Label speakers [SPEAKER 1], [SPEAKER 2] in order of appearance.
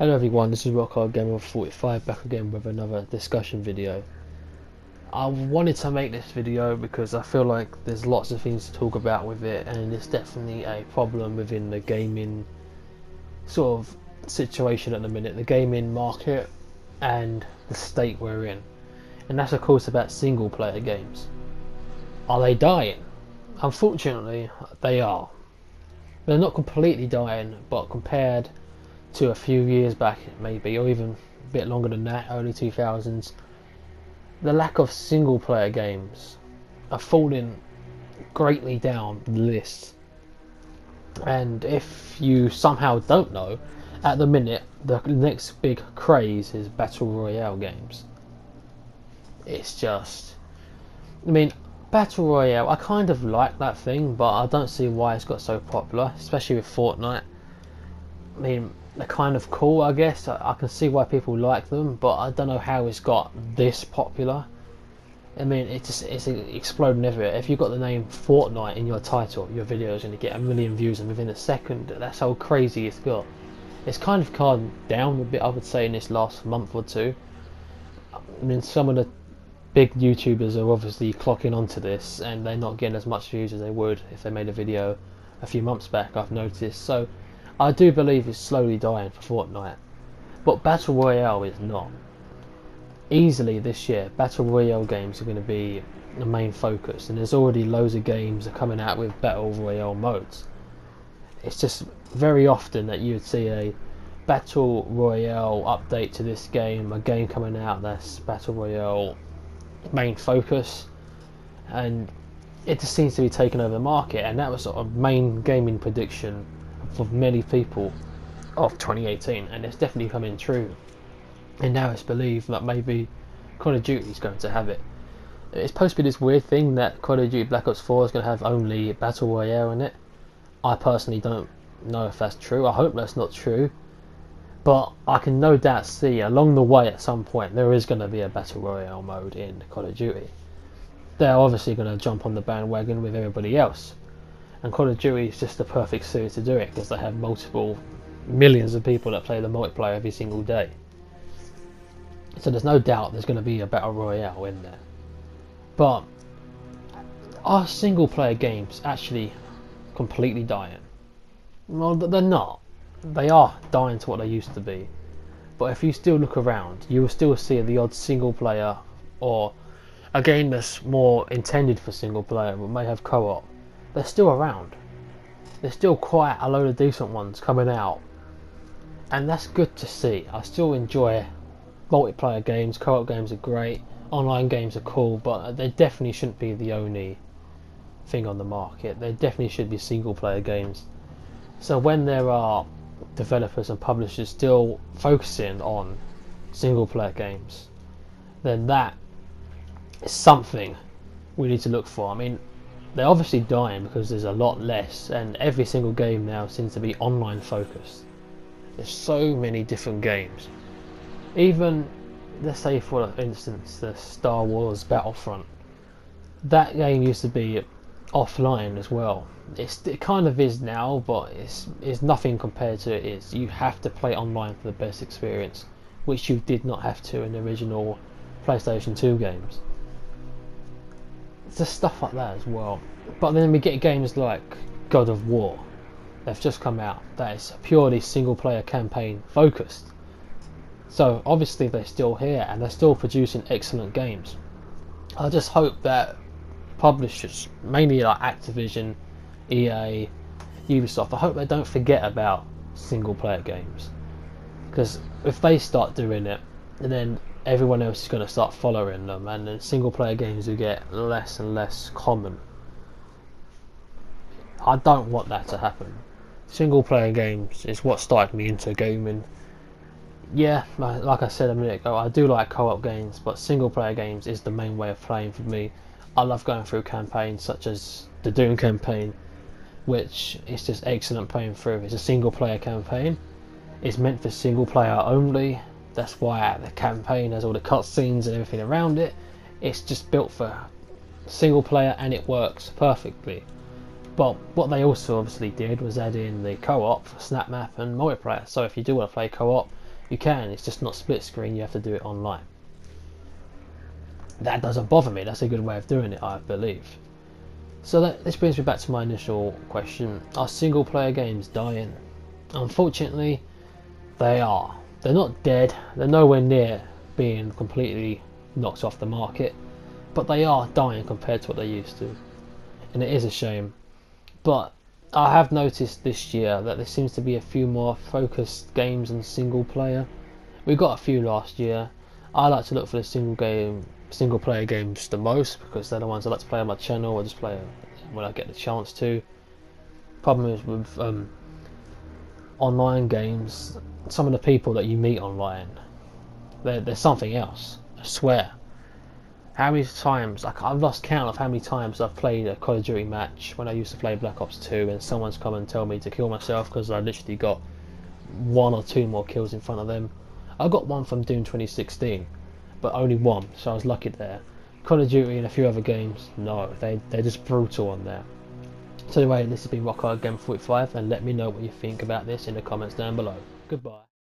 [SPEAKER 1] Hello everyone, this is Gamer45 back again with another discussion video. I wanted to make this video because I feel like there's lots of things to talk about with it, and it's definitely a problem within the gaming sort of situation at the minute, the gaming market and the state we're in. And that's of course about single player games. Are they dying? Unfortunately, they are. They're not completely dying, but compared to a few years back maybe, or even a bit longer than that, early 2000s, the lack of single player games are falling greatly down the list. And if you somehow don't know, at the minute the next big craze is battle royale games. It's just, I mean, battle royale, I kind of like that thing, but I don't see why it's got so popular, especially with Fortnite. I mean, they're kind of cool, I guess. I can see why people like them, but I don't know how it's got this popular. I mean, it's exploding everywhere. If you've got the name Fortnite in your title, your video is going to get 1 million views, and within a second, that's how crazy it's got. It's kind of calmed down a bit, I would say, in this last month or two. I mean, some of the big YouTubers are obviously clocking onto this, and they're not getting as much views as they would if they made a video a few months back, I've noticed. So I do believe it's slowly dying for Fortnite, but Battle Royale is not. Easily this year, Battle Royale games are going to be the main focus, and there's already loads of games that are coming out with Battle Royale modes. It's just very often that you would see a Battle Royale update to this game, a game coming out that's Battle Royale main focus, and it just seems to be taking over the market, and that was sort of main gaming prediction for many people of 2018, and it's definitely coming true. And now it's believed that maybe Call of Duty is going to have it. It's supposed to be this weird thing that Call of Duty Black Ops 4 is going to have only Battle Royale in it. I personally don't know if that's true. I hope that's not true, but I can no doubt see along the way at some point there is going to be a Battle Royale mode in Call of Duty. They're obviously going to jump on the bandwagon with everybody else, and Call of Duty is just the perfect series to do it because they have multiple millions of people that play the multiplayer every single day. So there's no doubt there's going to be a Battle Royale in there. But are single player games actually completely dying? Well, they're not. They are dying to what they used to be. But if you still look around, you will still see the odd single player, or a game that's more intended for single player but may have co-op. They're still around. There's still quite a load of decent ones coming out, and that's good to see. I still enjoy multiplayer games, co-op games are great, online games are cool, but they definitely shouldn't be the only thing on the market. There definitely should be single player games. So when there are developers and publishers still focusing on single player games, then that is something we need to look for. I mean, they're obviously dying because there's a lot less, and every single game now seems to be online focused. There's so many different games. Even, let's say for instance, the Star Wars Battlefront, that game used to be offline as well. It kind of is now, but it's nothing compared to it is. You have to play online for the best experience, which you did not have to in the original PlayStation 2 games. It's just stuff like that as well. But then we get games like God of War. They've just come out. That is purely single player campaign focused. So obviously they're still here and they're still producing excellent games. I just hope that publishers, mainly like Activision, EA, Ubisoft, I hope they don't forget about single player games. Because if they start doing it, then everyone else is going to start following them, and then single player games will get less and less common. I don't want that to happen. Single player games is what started me into gaming. Yeah, like I said a minute ago, I do like co-op games, but single player games is the main way of playing for me. I love going through campaigns such as the Doom campaign, which is just excellent playing through. It's a single player campaign. It's meant for single player only. That's why the campaign has all the cutscenes and everything around it. It's just built for single player and it works perfectly. But what they also obviously did was add in the co-op, snap map and multiplayer. So if you do want to play co-op, You can, it's just not split screen, you have to do it online. That doesn't bother me, that's a good way of doing it, I believe. So this brings me back to my initial question: are single player games dying? Unfortunately, they are. They're not dead, they're nowhere near being completely knocked off the market, but they are dying compared to what they used to, and it is a shame. But I have noticed this year that there seems to be a few more focused games on single player. We got a few last year. I like to look for the single player games the most because they're the ones I like to play on my channel or just play when I get the chance to. Problem is with online games, some of the people that you meet online, they're something else, I swear. How many times, like, I've lost count of how many times I've played a Call of Duty match when I used to play Black Ops 2 and someone's come and tell me to kill myself because I literally got 1 or 2 more kills in front of them. I got one from Doom 2016, but only one, so I was lucky there. Call of Duty and a few other games, no, they're just brutal on there. So anyway, this has been Rockhard Game 45, and let me know what you think about this in the comments down below. Goodbye.